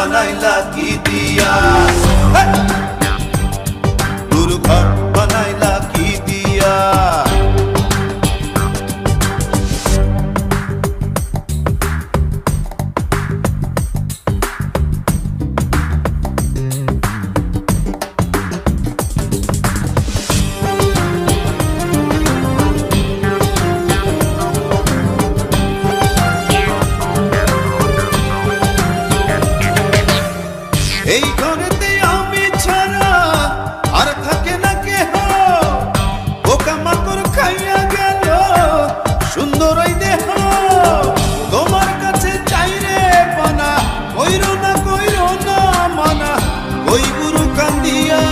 बनाइला की दिया गुरु घर बनाइला की दिया এই ঘরেতে আমি ছাড়া আর থাকে না কেহ পোকামাকড় খাইয়া গেল সুন্দর ওই দেহ তোমার কাছে চাই রে পানা কইরো না মানা ওই গুরু কান্দিয়া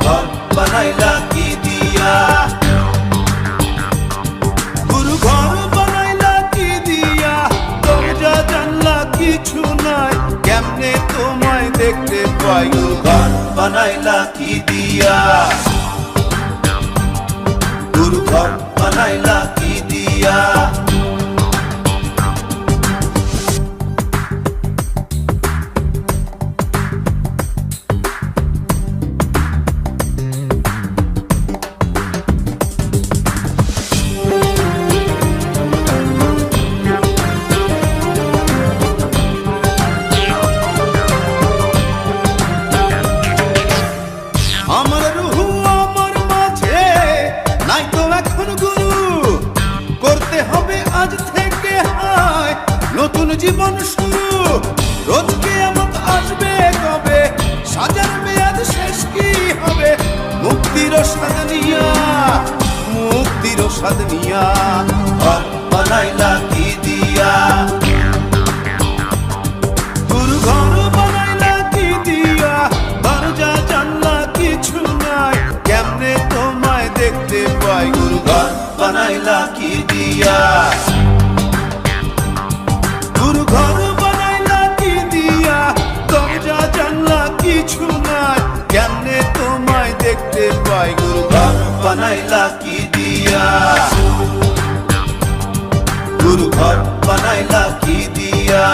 ঘর বানাইলা কি দিয়া গুরু ঘর বানাইলা কি দিয়া দরজা জানলা কিছু নাই কেমনে তোমায় দেখতে পাই গুরু ঘর বানাইলা কি দিয়া গুরু ঘর বানাইলা কি দিয়া আমার রুহু আমার মাঝে নাই তো এখন গুরু করতে হবে আজ থেকে হায় নতুন জীবন শুরু রোজ কিয়ামত আসবে কবে সাজার মেয়াদ শেষ কি হবে মুক্তির স্বাদ নিয়া ঘর বানাইলা কি দিয়া গুরু ঘর বানাইলা কি দিয়া দরজা জানলা কিছু নাই কেমনে তোমায় দেখতে পাই গুরু ঘর বানাইলা কি দিয়া গুরু ঘর বানাইলা কি দিয়া দরজা জানলা কিছু নাই কেমনে তোমায় দেখতে পাই গুরু ঘর বানাইলা কি দিয়া গুরু ঘর বানাইলা কি দিয়া